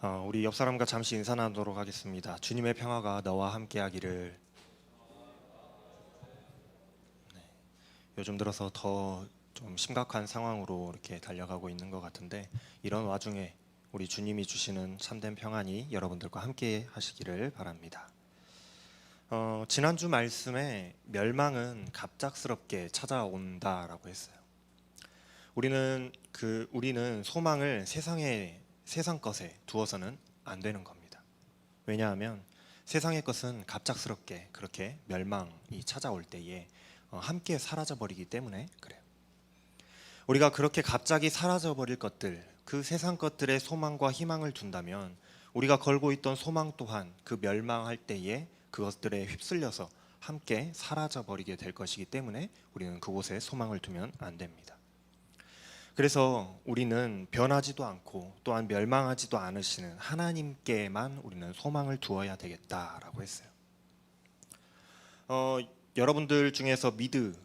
우리 옆 사람과 잠시 인사 나누도록 하겠습니다. 주님의 평화가 너와 함께하기를. 요즘 들어서 더 좀 심각한 상황으로 이렇게 달려가고 있는 것 같은데, 이런 와중에 우리 주님이 주시는 참된 평안이 여러분들과 함께 하시기를 바랍니다. 지난주 말씀에 멸망은 갑작스럽게 찾아온다라고 했어요. 우리는 소망을 세상 것에 두어서는 안 되는 겁니다. 왜냐하면 세상의 것은 갑작스럽게 그렇게 멸망이 찾아올 때에 함께 사라져 버리기 때문에 그래요. 우리가 그렇게 갑자기 사라져 버릴 것들, 그 세상 것들의 소망과 희망을 둔다면 우리가 걸고 있던 소망 또한 그 멸망할 때에 그것들에 휩쓸려서 함께 사라져 버리게 될 것이기 때문에 우리는 그곳에 소망을 두면 안 됩니다. 그래서 우리는 변하지도 않고 또한 멸망하지도 않으시는 하나님께만 우리는 소망을 두어야 되겠다라고 했어요. 여러분들 중에서 미드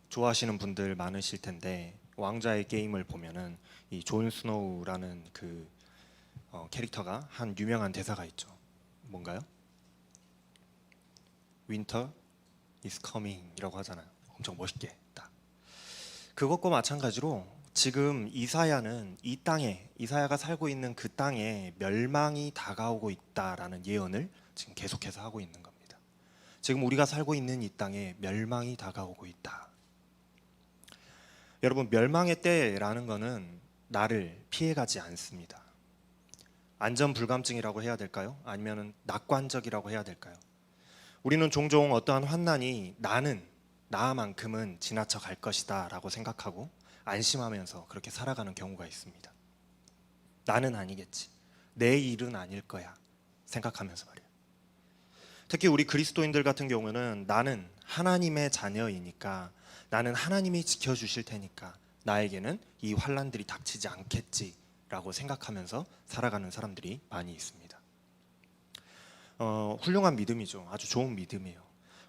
좋아하시는 분들 많으실 텐데, 왕자의 게임을 보면은 이 존 스노우라는 그 캐릭터가 한 유명한 대사가 있죠. 뭔가요? Winter is coming이라고 하잖아요. 엄청 멋있게 딱. 그것과 마찬가지로 지금 이사야가 살고 있는 그 땅에 멸망이 다가오고 있다라는 예언을 지금 계속해서 하고 있는 겁니다. 지금 우리가 살고 있는 이 땅에 멸망이 다가오고 있다. 여러분, 멸망의 때라는 거는 나를 피해가지 않습니다. 안전불감증이라고 해야 될까요? 아니면 낙관적이라고 해야 될까요? 우리는 종종 어떠한 환난이 나만큼은 지나쳐 갈 것이다 라고 생각하고 안심하면서 그렇게 살아가는 경우가 있습니다. 나는 아니겠지, 내 일은 아닐 거야 생각하면서 말이에요. 특히 우리 그리스도인들 같은 경우는 나는 하나님의 자녀이니까, 나는 하나님이 지켜주실 테니까 나에게는 이 환난들이 닥치지 않겠지라고 생각하면서 살아가는 사람들이 많이 있습니다. 훌륭한 믿음이죠. 아주 좋은 믿음이에요.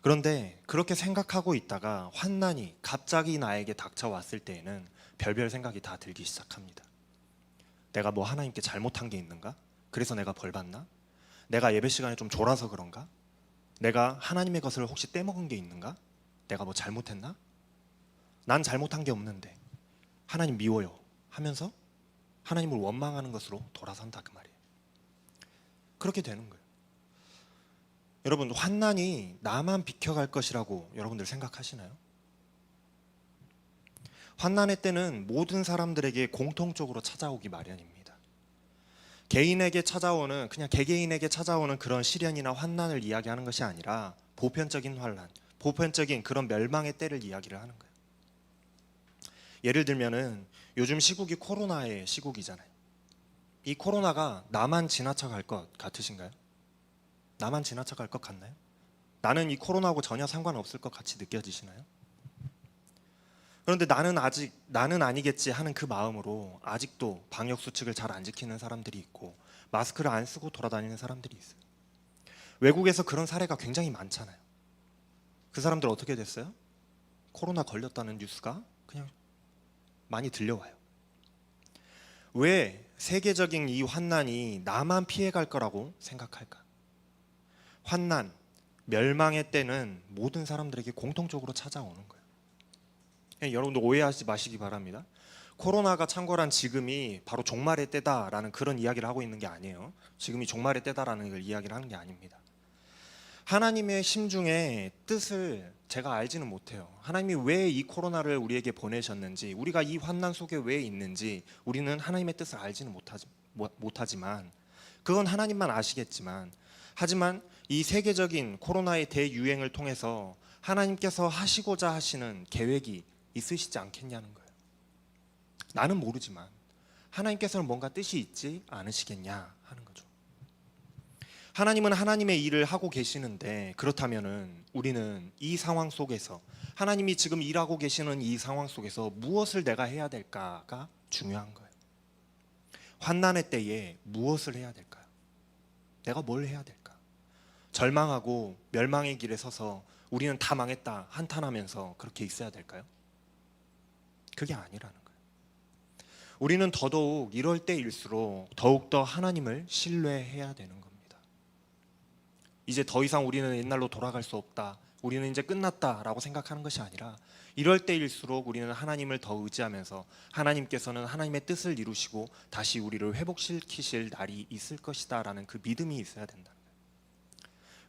그런데 그렇게 생각하고 있다가 환난이 갑자기 나에게 닥쳐왔을 때에는 별별 생각이 다 들기 시작합니다. 내가 뭐 하나님께 잘못한 게 있는가? 그래서 내가 벌 받나? 내가 예배 시간에 좀 졸아서 그런가? 내가 하나님의 것을 혹시 떼먹은 게 있는가? 내가 뭐 잘못했나? 난 잘못한 게 없는데 하나님 미워요 하면서 하나님을 원망하는 것으로 돌아선다, 그 말이에요. 그렇게 되는 거예요. 여러분, 환난이 나만 비켜갈 것이라고 여러분들 생각하시나요? 환난의 때는 모든 사람들에게 공통적으로 찾아오기 마련입니다. 그냥 개개인에게 찾아오는 그런 시련이나 환난을 이야기하는 것이 아니라 보편적인 환난, 보편적인 그런 멸망의 때를 이야기를 하는 거예요. 예를 들면은 요즘 시국이 코로나의 시국이잖아요. 이 코로나가 나만 지나쳐갈 것 같으신가요? 나만 지나쳐갈 것 같나요? 나는 이 코로나하고 전혀 상관없을 것 같이 느껴지시나요? 그런데 나는 아니겠지 하는 그 마음으로 아직도 방역 수칙을 잘 안 지키는 사람들이 있고 마스크를 안 쓰고 돌아다니는 사람들이 있어요. 외국에서 그런 사례가 굉장히 많잖아요. 그 사람들 어떻게 됐어요? 코로나 걸렸다는 뉴스가 그냥 많이 들려와요. 왜 세계적인 이 환난이 나만 피해갈 거라고 생각할까? 환난, 멸망의 때는 모든 사람들에게 공통적으로 찾아오는 거예요. 여러분들 오해하지 마시기 바랍니다. 코로나가 창궐한 지금이 바로 종말의 때다라는 그런 이야기를 하고 있는 게 아니에요. 지금이 종말의 때다라는 걸 이야기를 하는 게 아닙니다. 하나님의 심중의 뜻을 제가 알지는 못해요. 하나님이 왜 이 코로나를 우리에게 보내셨는지, 우리가 이 환난 속에 왜 있는지 우리는 하나님의 뜻을 알지는 못하지만, 그건 하나님만 아시겠지만, 하지만 이 세계적인 코로나의 대유행을 통해서 하나님께서 하시고자 하시는 계획이 있으시지 않겠냐는 거예요. 나는 모르지만 하나님께서는 뭔가 뜻이 있지 않으시겠냐 하는 거죠. 하나님은 하나님의 일을 하고 계시는데, 그렇다면은 우리는 이 상황 속에서, 하나님이 지금 일하고 계시는 이 상황 속에서 무엇을 내가 해야 될까가 중요한 거예요. 환난의 때에 무엇을 해야 될까요? 내가 뭘 해야 될까? 절망하고 멸망의 길에 서서 우리는 다 망했다 한탄하면서 그렇게 있어야 될까요? 그게 아니라는 거예요. 우리는 더더욱 이럴 때일수록 더욱더 하나님을 신뢰해야 되는 겁니다. 이제 더 이상 우리는 옛날로 돌아갈 수 없다, 우리는 이제 끝났다라고 생각하는 것이 아니라 이럴 때일수록 우리는 하나님을 더 의지하면서 하나님께서는 하나님의 뜻을 이루시고 다시 우리를 회복시키실 날이 있을 것이다 라는 그 믿음이 있어야 된다는 거예요.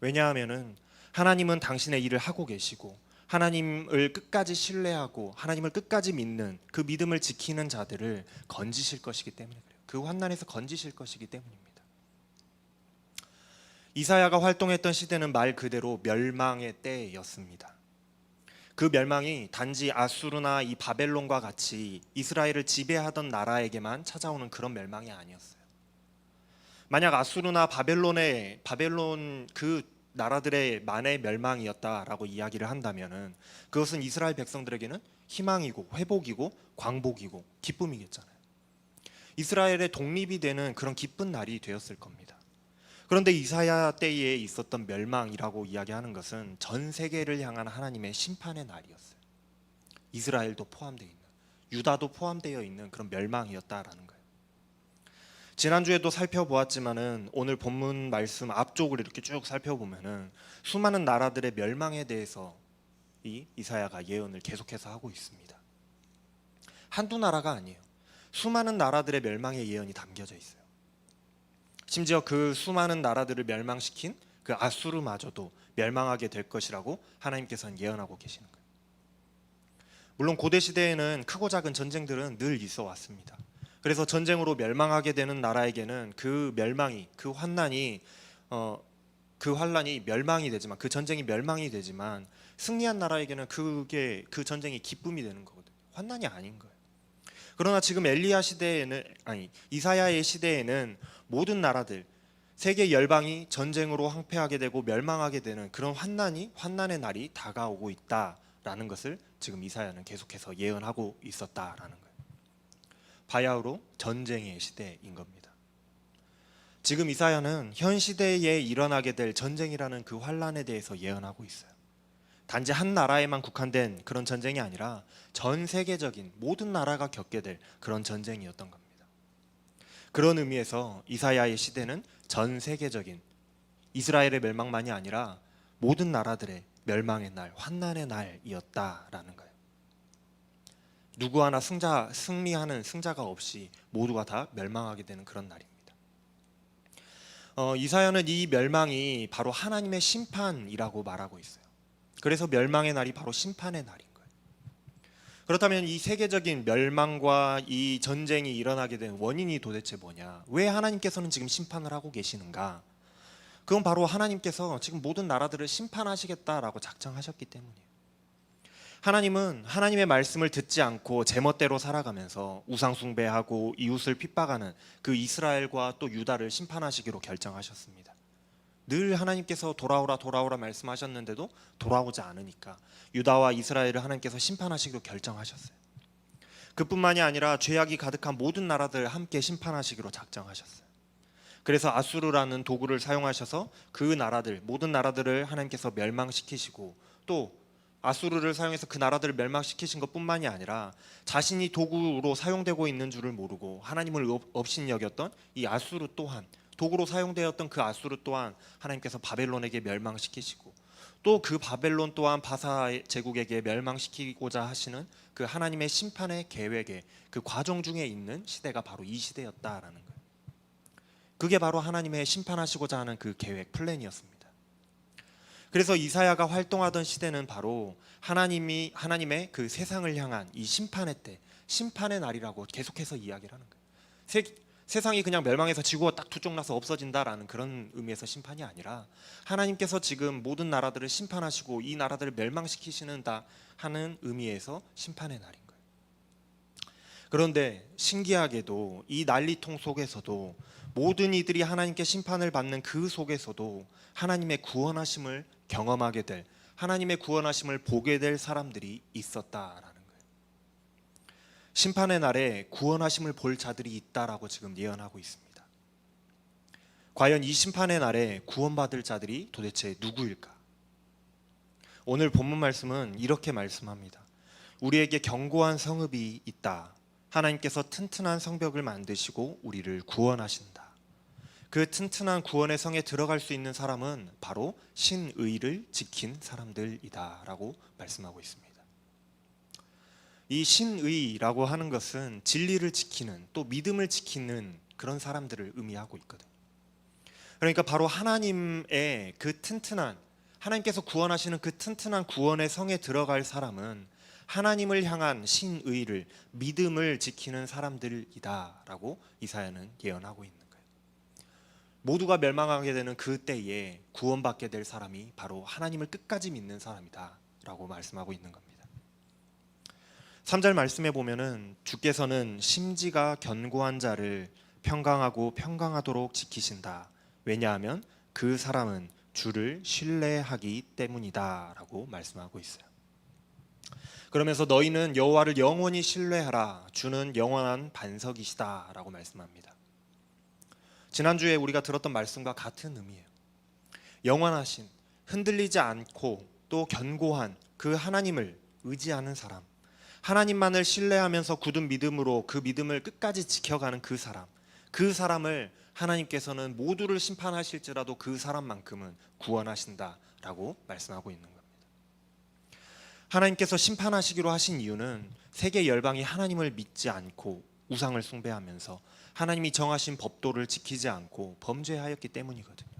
왜냐하면은 하나님은 당신의 일을 하고 계시고 하나님을 끝까지 신뢰하고 하나님을 끝까지 믿는 그 믿음을 지키는 자들을 건지실 것이기 때문에 그래요. 그 환난에서 건지실 것이기 때문입니다. 이사야가 활동했던 시대는 말 그대로 멸망의 때였습니다. 그 멸망이 단지 아수르나 이 바벨론과 같이 이스라엘을 지배하던 나라에게만 찾아오는 그런 멸망이 아니었어요. 만약 아수르나 바벨론 그 나라들의 만의 멸망이었다라고 이야기를 한다면은 그것은 이스라엘 백성들에게는 희망이고 회복이고 광복이고 기쁨이겠잖아요. 이스라엘의 독립이 되는 그런 기쁜 날이 되었을 겁니다. 그런데 이사야 때에 있었던 멸망이라고 이야기하는 것은 전 세계를 향한 하나님의 심판의 날이었어요. 이스라엘도 포함되어 있는, 유다도 포함되어 있는 그런 멸망이었다라는 거예요. 지난주에도 살펴보았지만은 오늘 본문 말씀 앞쪽을 이렇게 쭉 살펴보면은 수많은 나라들의 멸망에 대해서 이사야가 예언을 계속해서 하고 있습니다. 한두 나라가 아니에요. 수많은 나라들의 멸망의 예언이 담겨져 있어요. 심지어 그 수많은 나라들을 멸망시킨 그 아수르마저도 멸망하게 될 것이라고 하나님께서는 예언하고 계시는 거예요. 물론 고대 시대에는 크고 작은 전쟁들은 늘 있어 왔습니다. 그래서 전쟁으로 멸망하게 되는 나라에게는 그 멸망이, 그 환난이 멸망이 되지만, 그 전쟁이 멸망이 되지만 승리한 나라에게는 그 전쟁이 기쁨이 되는 거거든요. 환난이 아닌 거예요. 그러나 지금 이사야의 시대에는 모든 나라들, 세계 열방이 전쟁으로 황폐하게 되고 멸망하게 되는 그런 환난의 날이 다가오고 있다라는 것을 지금 이사야는 계속해서 예언하고 있었다라는 거예요. 바야흐로 전쟁의 시대인 겁니다. 지금 이사야는 현 시대에 일어나게 될 전쟁이라는 그 환난에 대해서 예언하고 있어요. 단지 한 나라에만 국한된 그런 전쟁이 아니라 전 세계적인 모든 나라가 겪게 될 그런 전쟁이었던 겁니다. 그런 의미에서 이사야의 시대는 전 세계적인 이스라엘의 멸망만이 아니라 모든 나라들의 멸망의 날, 환난의 날이었다라는 거예요. 누구 하나 승리하는 승자가 없이 모두가 다 멸망하게 되는 그런 날입니다. 이사야는 이 멸망이 바로 하나님의 심판이라고 말하고 있어요. 그래서 멸망의 날이 바로 심판의 날인 거예요. 그렇다면 이 세계적인 멸망과 이 전쟁이 일어나게 된 원인이 도대체 뭐냐? 왜 하나님께서는 지금 심판을 하고 계시는가? 그건 바로 하나님께서 지금 모든 나라들을 심판하시겠다라고 작정하셨기 때문이에요. 하나님은 하나님의 말씀을 듣지 않고 제멋대로 살아가면서 우상 숭배하고 이웃을 핍박하는 그 이스라엘과 또 유다를 심판하시기로 결정하셨습니다. 늘 하나님께서 돌아오라 말씀하셨는데도 돌아오지 않으니까 유다와 이스라엘을 하나님께서 심판하시기로 결정하셨어요. 그뿐만이 아니라 죄악이 가득한 모든 나라들을 함께 심판하시기로 작정하셨어요. 그래서 아수르라는 도구를 사용하셔서 그 나라들, 모든 나라들을 하나님께서 멸망시키시고, 또 아수르를 사용해서 그 나라들을 멸망시키신 것뿐만이 아니라 자신이 도구로 사용되고 있는 줄을 모르고 하나님을 업신여겼던 이 아수르 또한, 도구로 사용되었던 그 아수르 또한 하나님께서 바벨론에게 멸망시키시고, 또 그 바벨론 또한 바사 제국에게 멸망시키고자 하시는 그 하나님의 심판의 계획의 그 과정 중에 있는 시대가 바로 이 시대였다라는 거예요. 그게 바로 하나님의 심판하시고자 하는 그 계획, 플랜이었습니다. 그래서 이사야가 활동하던 시대는 바로 하나님의 그 세상을 향한 이 심판의 때, 심판의 날이라고 계속해서 이야기를 하는 거예요. 세상이 그냥 멸망해서 지구가 딱 두쪽나서 없어진다라는 그런 의미에서 심판이 아니라 하나님께서 지금 모든 나라들을 심판하시고 이 나라들을 멸망시키시는다 하는 의미에서 심판의 날인 거예요. 그런데 신기하게도 이 난리통 속에서도 모든 이들이 하나님께 심판을 받는 그 속에서도 하나님의 구원하심을 경험하게 될, 하나님의 구원하심을 보게 될 사람들이 있었다라는 거예요. 심판의 날에 구원하심을 볼 자들이 있다라고 지금 예언하고 있습니다. 과연 이 심판의 날에 구원받을 자들이 도대체 누구일까? 오늘 본문 말씀은 이렇게 말씀합니다. 우리에게 견고한 성읍이 있다. 하나님께서 튼튼한 성벽을 만드시고 우리를 구원하신다. 그 튼튼한 구원의 성에 들어갈 수 있는 사람은 바로 신의를 지킨 사람들이다 라고 말씀하고 있습니다. 이 신의라고 하는 것은 진리를 지키는, 또 믿음을 지키는 그런 사람들을 의미하고 있거든요. 그러니까 바로 하나님의 그 튼튼한, 하나님께서 구원하시는 그 튼튼한 구원의 성에 들어갈 사람은 하나님을 향한 신의를, 믿음을 지키는 사람들이다 라고 이사야는 예언하고 있는 거예요. 모두가 멸망하게 되는 그 때에 구원받게 될 사람이 바로 하나님을 끝까지 믿는 사람이다 라고 말씀하고 있는 겁니다. 3절 말씀에 보면은 주께서는 심지가 견고한 자를 평강하고 평강하도록 지키신다. 왜냐하면 그 사람은 주를 신뢰하기 때문이다 라고 말씀하고 있어요. 그러면서 너희는 여호와를 영원히 신뢰하라. 주는 영원한 반석이시다 라고 말씀합니다. 지난주에 우리가 들었던 말씀과 같은 의미예요. 영원하신, 흔들리지 않고 또 견고한 그 하나님을 의지하는 사람, 하나님만을 신뢰하면서 굳은 믿음으로 그 믿음을 끝까지 지켜가는 그 사람, 그 사람을 하나님께서는 모두를 심판하실지라도 그 사람만큼은 구원하신다라고 말씀하고 있는 겁니다. 하나님께서 심판하시기로 하신 이유는 세계 열방이 하나님을 믿지 않고 우상을 숭배하면서 하나님이 정하신 법도를 지키지 않고 범죄하였기 때문이거든요.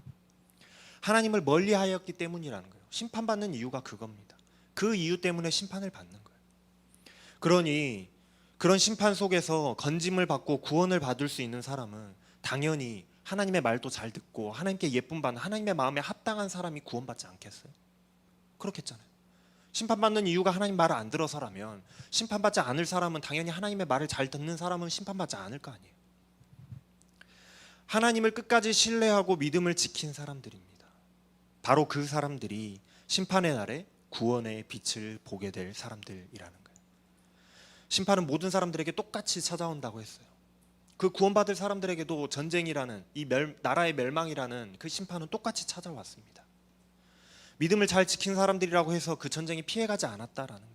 하나님을 멀리하였기 때문이라는 거예요. 심판받는 이유가 그겁니다. 그 이유 때문에 심판을 받는 거예요. 그러니 그런 심판 속에서 건짐을 받고 구원을 받을 수 있는 사람은 당연히 하나님의 말도 잘 듣고 하나님께 예쁨 받는, 하나님의 마음에 합당한 사람이 구원받지 않겠어요? 그렇겠잖아요. 심판받는 이유가 하나님 말을 안 들어서라면 심판받지 않을 사람은 당연히 하나님의 말을 잘 듣는 사람은 심판받지 않을 거 아니에요. 하나님을 끝까지 신뢰하고 믿음을 지킨 사람들입니다. 바로 그 사람들이 심판의 날에 구원의 빛을 보게 될 사람들이라는 거예요. 심판은 모든 사람들에게 똑같이 찾아온다고 했어요. 그 구원받을 사람들에게도 전쟁이라는, 이 나라의 멸망이라는 그 심판은 똑같이 찾아왔습니다. 믿음을 잘 지킨 사람들이라고 해서 그 전쟁이 피해가지 않았다라는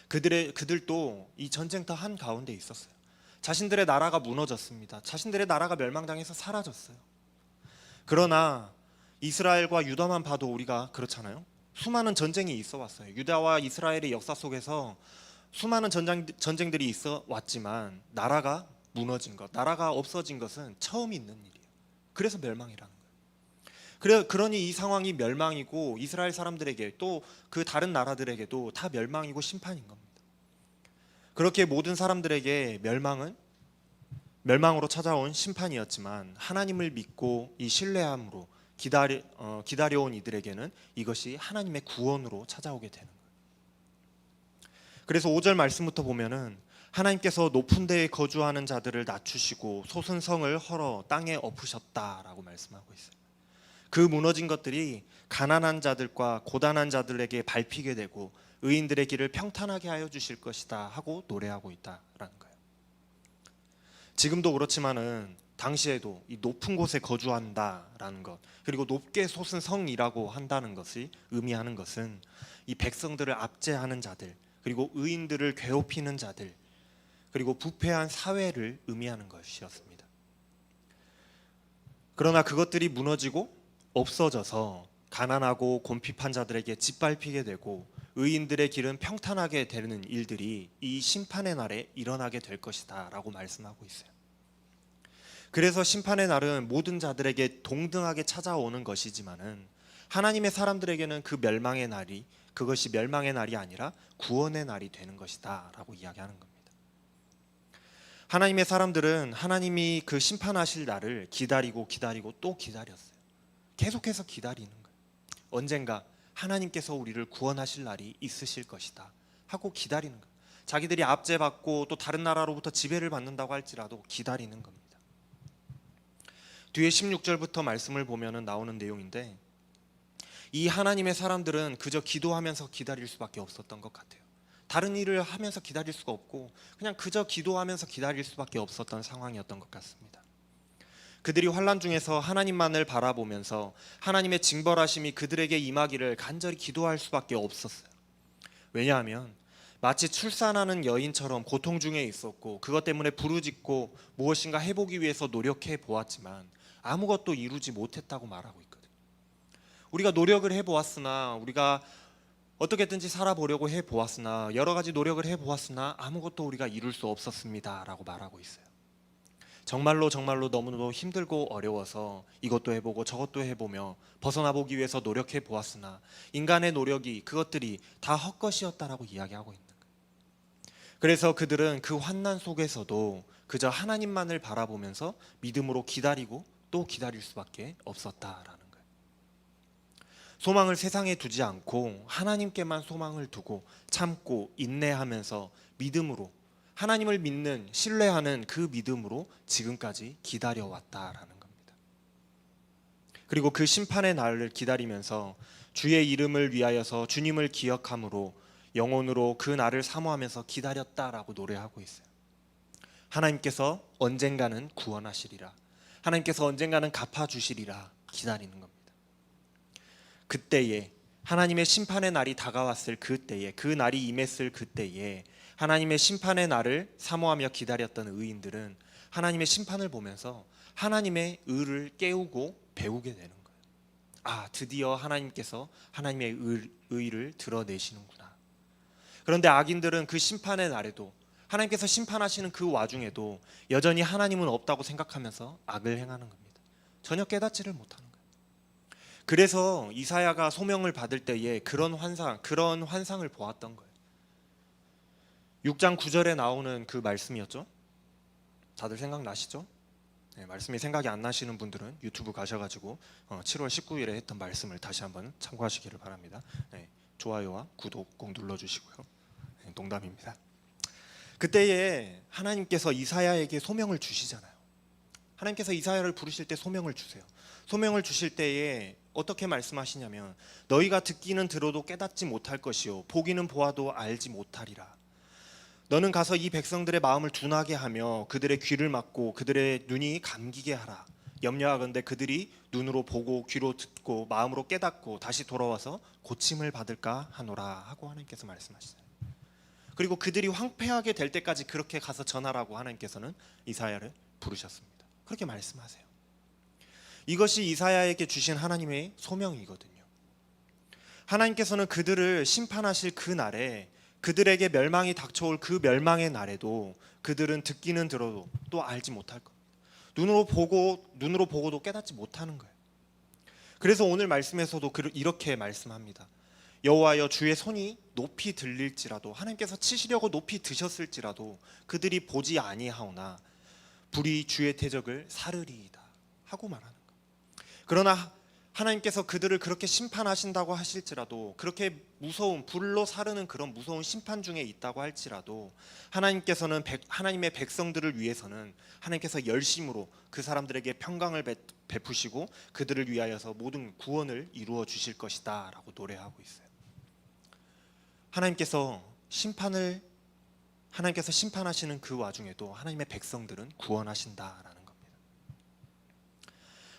거예요. 그들도 이 전쟁터 한 가운데 있었어요. 자신들의 나라가 무너졌습니다. 자신들의 나라가 멸망당해서 사라졌어요. 그러나 이스라엘과 유다만 봐도 우리가 그렇잖아요. 수많은 전쟁이 있어 왔어요. 유다와 이스라엘의 역사 속에서 수많은 전쟁들이 있어 왔지만 나라가 무너진 것, 나라가 없어진 것은 처음 있는 일이에요. 그래서 멸망이라는 거예요. 그러니 이 상황이 멸망이고 이스라엘 사람들에게 또 그 다른 나라들에게도 다 멸망이고 심판인 겁니다. 그렇게 모든 사람들에게 멸망으로 찾아온 심판이었지만 하나님을 믿고 이 신뢰함으로 기다려온 이들에게는 이것이 하나님의 구원으로 찾아오게 되는 거예요. 그래서 5절 말씀부터 보면은 하나님께서 높은 데에 거주하는 자들을 낮추시고 솟은 성을 헐어 땅에 엎으셨다라고 말씀하고 있어요. 그 무너진 것들이 가난한 자들과 고단한 자들에게 밟히게 되고 의인들의 길을 평탄하게 하여 주실 것이다 하고 노래하고 있다라는 거예요. 지금도 그렇지만은 당시에도 이 높은 곳에 거주한다라는 것, 그리고 높게 솟은 성이라고 한다는 것이 의미하는 것은 이 백성들을 압제하는 자들, 그리고 의인들을 괴롭히는 자들, 그리고 부패한 사회를 의미하는 것이었습니다. 그러나 그것들이 무너지고 없어져서 가난하고 곤핍한 자들에게 짓밟히게 되고 의인들의 길은 평탄하게 되는 일들이 이 심판의 날에 일어나게 될 것이다 라고 말씀하고 있어요. 그래서 심판의 날은 모든 자들에게 동등하게 찾아오는 것이지만은 하나님의 사람들에게는 그 멸망의 날이, 그것이 멸망의 날이 아니라 구원의 날이 되는 것이다 라고 이야기하는 겁니다. 하나님의 사람들은 하나님이 그 심판하실 날을 기다리고 또 기다렸어요. 계속해서 기다리는 거예요. 언젠가 하나님께서 우리를 구원하실 날이 있으실 것이다 하고 기다리는 거예요. 자기들이 압제받고 또 다른 나라로부터 지배를 받는다고 할지라도 기다리는 겁니다. 뒤에 16절부터 말씀을 보면 나오는 내용인데, 이 하나님의 사람들은 그저 기도하면서 기다릴 수밖에 없었던 것 같아요. 다른 일을 하면서 기다릴 수가 없고 그냥 그저 기도하면서 기다릴 수밖에 없었던 상황이었던 것 같습니다. 그들이 환난 중에서 하나님만을 바라보면서 하나님의 징벌하심이 그들에게 임하기를 간절히 기도할 수밖에 없었어요. 왜냐하면 마치 출산하는 여인처럼 고통 중에 있었고 그것 때문에 부르짖고 무엇인가 해보기 위해서 노력해 보았지만 아무것도 이루지 못했다고 말하고 있거든요. 우리가 노력을 해보았으나, 우리가 어떻게든지 살아보려고 해보았으나, 여러 가지 노력을 해보았으나 아무것도 우리가 이룰 수 없었습니다 라고 말하고 있어요. 정말로 너무나도 힘들고 어려워서 이것도 해보고 저것도 해보며 벗어나보기 위해서 노력해 보았으나 인간의 노력이, 그것들이 다 헛것이었다라고 이야기하고 있는 거예요. 그래서 그들은 그 환난 속에서도 그저 하나님만을 바라보면서 믿음으로 기다리고 또 기다릴 수밖에 없었다라는 거예요. 소망을 세상에 두지 않고 하나님께만 소망을 두고 참고 인내하면서 믿음으로, 하나님을 믿는, 신뢰하는 그 믿음으로 지금까지 기다려왔다라는 겁니다. 그리고 그 심판의 날을 기다리면서 주의 이름을 위하여서 주님을 기억함으로 영혼으로 그 날을 사모하면서 기다렸다라고 노래하고 있어요. 하나님께서 언젠가는 구원하시리라, 하나님께서 언젠가는 갚아주시리라 기다리는 겁니다. 그때에, 하나님의 심판의 날이 다가왔을 그때에, 그 날이 임했을 그때에 하나님의 심판의 날을 사모하며 기다렸던 의인들은 하나님의 심판을 보면서 하나님의 의를 깨우고 배우게 되는 거예요. 아, 드디어 하나님께서 하나님의 의를 드러내시는구나. 그런데 악인들은 그 심판의 날에도, 하나님께서 심판하시는 그 와중에도 여전히 하나님은 없다고 생각하면서 악을 행하는 겁니다. 전혀 깨닫지를 못하는 거예요. 그래서 이사야가 소명을 받을 때에 그런 환상을 보았던 거예요. 6장 9절에 나오는 그 말씀이었죠. 다들 생각나시죠? 네, 말씀이 생각이 안 나시는 분들은 유튜브 가셔가지고 7월 19일에 했던 말씀을 다시 한번 참고하시기를 바랍니다. 네, 좋아요와 구독 꼭 눌러주시고요. 네, 농담입니다. 그때에 하나님께서 이사야에게 소명을 주시잖아요. 하나님께서 이사야를 부르실 때 소명을 주세요. 소명을 주실 때에 어떻게 말씀하시냐면, 너희가 듣기는 들어도 깨닫지 못할 것이요 보기는 보아도 알지 못하리라. 너는 가서 이 백성들의 마음을 둔하게 하며 그들의 귀를 막고 그들의 눈이 감기게 하라. 염려하건대 그들이 눈으로 보고 귀로 듣고 마음으로 깨닫고 다시 돌아와서 고침을 받을까 하노라 하고 하나님께서 말씀하시잖아요. 그리고 그들이 황폐하게 될 때까지 그렇게 가서 전하라고 하나님께서는 이사야를 부르셨습니다. 그렇게 말씀하세요. 이것이 이사야에게 주신 하나님의 소명이거든요. 하나님께서는 그들을 심판하실 그 날에, 그들에게 멸망이 닥쳐올 그 멸망의 날에도 그들은 듣기는 들어도 또 알지 못할 겁니다. 눈으로 보고도 깨닫지 못하는 거예요. 그래서 오늘 말씀에서도 이렇게 말씀합니다. 여호와여, 주의 손이 높이 들릴지라도, 하나님께서 치시려고 높이 드셨을지라도 그들이 보지 아니하오나 불이 주의 대적을 사르리이다 하고 말하는 거예요. 그러나 하나님께서 그들을 그렇게 심판하신다고 하실지라도, 그렇게 무서운 불로 사르는 그런 무서운 심판 중에 있다고 할지라도 하나님께서는 하나님의 백성들을 위해서는 하나님께서 열심으로 그 사람들에게 평강을 베푸시고 그들을 위하여서 모든 구원을 이루어 주실 것이다 라고 노래하고 있어요. 하나님께서 심판하시는 그 와중에도 하나님의 백성들은 구원하신다라는 겁니다.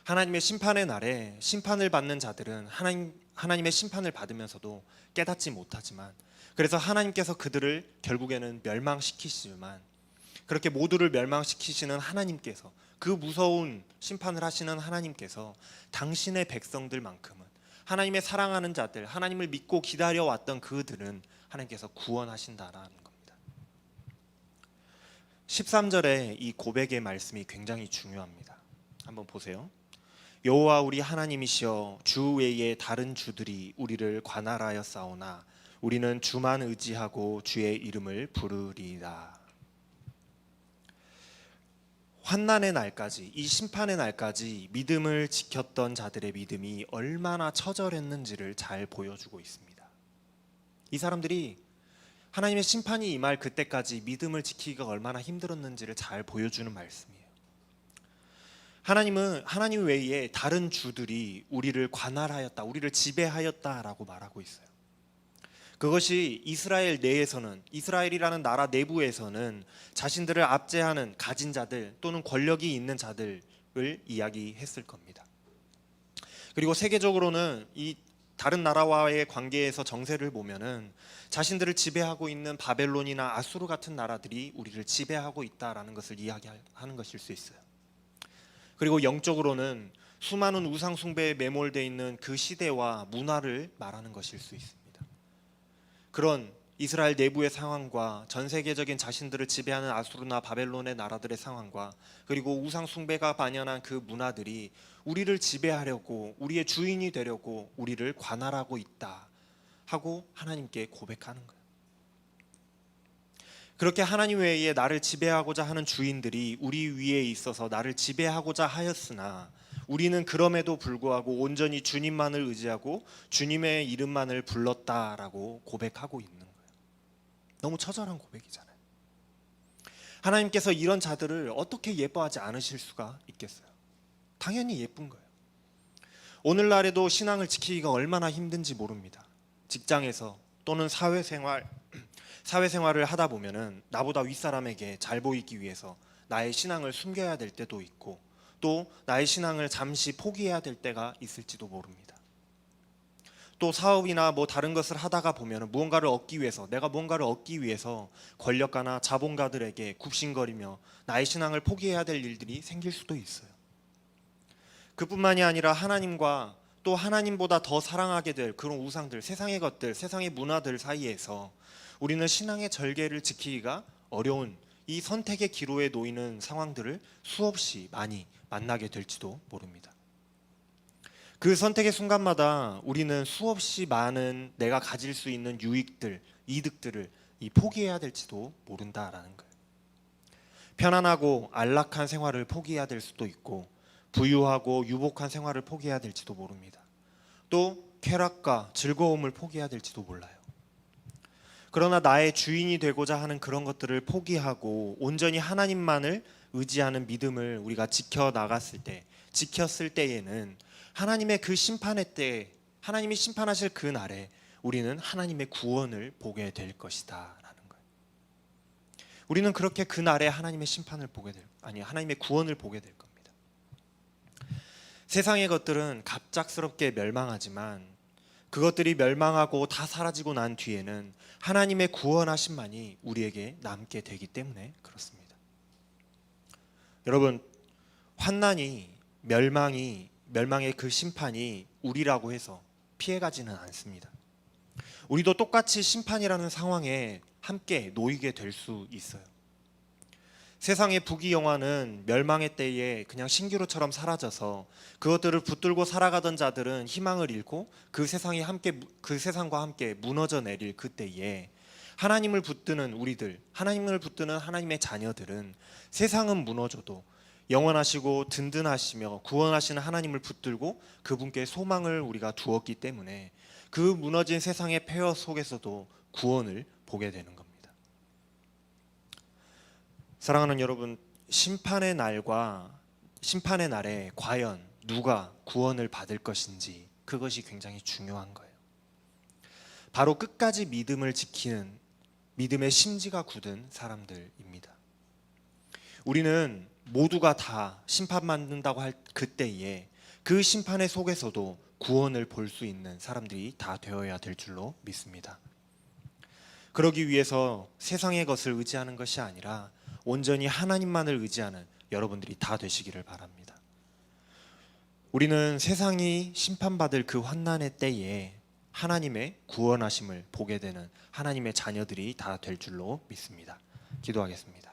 하나님의 심판의 날에 심판을 받는 자들은 하나님의 심판을 받으면서도 깨닫지 못하지만, 그래서 하나님께서 그들을 결국에는 멸망시키시지만, 그렇게 모두를 멸망시키시는 하나님께서, 그 무서운 심판을 하시는 하나님께서 당신의 백성들만큼은, 하나님의 사랑하는 자들, 하나님을 믿고 기다려왔던 그들은 하나님께서 구원하신다라는 겁니다. 13절에 이 고백의 말씀이 굉장히 중요합니다. 한번 보세요. 여호와 우리 하나님이시여, 주 외에 다른 주들이 우리를 관할하여 싸우나 우리는 주만 의지하고 주의 이름을 부르리이다. 환난의 날까지, 이 심판의 날까지 믿음을 지켰던 자들의 믿음이 얼마나 처절했는지를 잘 보여주고 있습니다. 이 사람들이 하나님의 심판이 임할 그때까지 믿음을 지키기가 얼마나 힘들었는지를 잘 보여주는 말씀이에요. 하나님 외에 다른 주들이 우리를 관할하였다, 우리를 지배하였다라고 말하고 있어요. 그것이 이스라엘 내에서는, 이스라엘이라는 나라 내부에서는 자신들을 압제하는 가진 자들 또는 권력이 있는 자들을 이야기했을 겁니다. 그리고 세계적으로는 이 다른 나라와의 관계에서 정세를 보면은 자신들을 지배하고 있는 바벨론이나 아수르 같은 나라들이 우리를 지배하고 있다라는 것을 이야기하는 것일 수 있어요. 그리고 영적으로는 수많은 우상 숭배에 매몰되어 있는 그 시대와 문화를 말하는 것일 수 있습니다. 그런 이스라엘 내부의 상황과 전 세계적인 자신들을 지배하는 아수르나 바벨론의 나라들의 상황과 그리고 우상 숭배가 반영한 그 문화들이 우리를 지배하려고, 우리의 주인이 되려고 우리를 관할하고 있다 하고 하나님께 고백하는 거예요. 그렇게 하나님 외에 나를 지배하고자 하는 주인들이 우리 위에 있어서 나를 지배하고자 하였으나 우리는 그럼에도 불구하고 온전히 주님만을 의지하고 주님의 이름만을 불렀다라고 고백하고 있는 거예요. 너무 처절한 고백이잖아요. 하나님께서 이런 자들을 어떻게 예뻐하지 않으실 수가 있겠어요? 당연히 예쁜 거예요. 오늘날에도 신앙을 지키기가 얼마나 힘든지 모릅니다. 직장에서 또는 사회생활을 하다 보면은 나보다 윗사람에게 잘 보이기 위해서 나의 신앙을 숨겨야 될 때도 있고 또 나의 신앙을 잠시 포기해야 될 때가 있을지도 모릅니다. 또 사업이나 뭐 다른 것을 하다가 보면 무언가를 얻기 위해서, 내가 무언가를 얻기 위해서 권력가나 자본가들에게 굽신거리며 나의 신앙을 포기해야 될 일들이 생길 수도 있어요. 그뿐만이 아니라 하나님과 또 하나님보다 더 사랑하게 될 그런 우상들, 세상의 것들, 세상의 문화들 사이에서 우리는 신앙의 절개를 지키기가 어려운 이 선택의 기로에 놓이는 상황들을 수없이 많이 만나게 될지도 모릅니다. 그 선택의 순간마다 우리는 수없이 많은 내가 가질 수 있는 유익들, 이득들을 포기해야 될지도 모른다라는 거예요. 편안하고 안락한 생활을 포기해야 될 수도 있고 부유하고 유복한 생활을 포기해야 될지도 모릅니다. 또 쾌락과 즐거움을 포기해야 될지도 몰라요. 그러나 나의 주인이 되고자 하는 그런 것들을 포기하고 온전히 하나님만을 의지하는 믿음을 우리가 지켰을 때에는 하나님의 그 심판의 때에, 하나님이 심판하실 그 날에 우리는 하나님의 구원을 보게 될 것이다 라는 거예요. 우리는 그렇게 그 날에 하나님의 하나님의 구원을 보게 될 겁니다. 세상의 것들은 갑작스럽게 멸망하지만 그것들이 멸망하고 다 사라지고 난 뒤에는 하나님의 구원하심만이 우리에게 남게 되기 때문에 그렇습니다. 여러분, 환난이, 멸망의 그 심판이 우리라고 해서 피해가지는 않습니다. 우리도 똑같이 심판이라는 상황에 함께 놓이게 될 수 있어요. 세상의 부귀영화는 멸망의 때에 그냥 신기루처럼 사라져서 그것들을 붙들고 살아가던 자들은 희망을 잃고 그 세상과 함께 무너져 내릴 그때에 하나님을 붙드는 우리들, 하나님을 붙드는 하나님의 자녀들은 세상은 무너져도 영원하시고 든든하시며 구원하시는 하나님을 붙들고 그분께 소망을 우리가 두었기 때문에 그 무너진 세상의 폐허 속에서도 구원을 보게 되는 겁니다. 사랑하는 여러분, 심판의 날에 과연 누가 구원을 받을 것인지 그것이 굉장히 중요한 거예요. 바로 끝까지 믿음을 지키는 믿음의 심지가 굳은 사람들입니다. 우리는 모두가 다 심판받는다고 할 그때에 그 심판의 속에서도 구원을 볼 수 있는 사람들이 다 되어야 될 줄로 믿습니다. 그러기 위해서 세상의 것을 의지하는 것이 아니라 온전히 하나님만을 의지하는 여러분들이 다 되시기를 바랍니다. 우리는 세상이 심판받을 그 환난의 때에 하나님의 구원하심을 보게 되는 하나님의 자녀들이 다 될 줄로 믿습니다. 기도하겠습니다.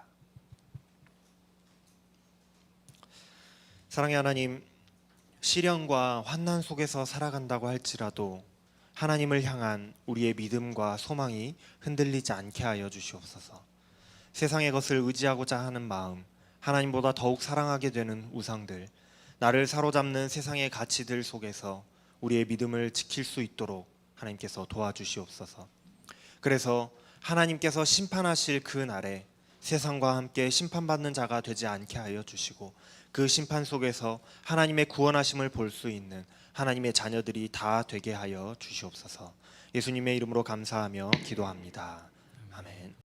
사랑의 하나님, 시련과 환난 속에서 살아간다고 할지라도 하나님을 향한 우리의 믿음과 소망이 흔들리지 않게 하여 주시옵소서. 세상의 것을 의지하고자 하는 마음, 하나님보다 더욱 사랑하게 되는 우상들, 나를 사로잡는 세상의 가치들 속에서 우리의 믿음을 지킬 수 있도록 하나님께서 도와주시옵소서. 그래서 하나님께서 심판하실 그 날에 세상과 함께 심판받는 자가 되지 않게 하여 주시고 그 심판 속에서 하나님의 구원하심을 볼 수 있는 하나님의 자녀들이 다 되게 하여 주시옵소서. 예수님의 이름으로 감사하며 기도합니다. 아멘.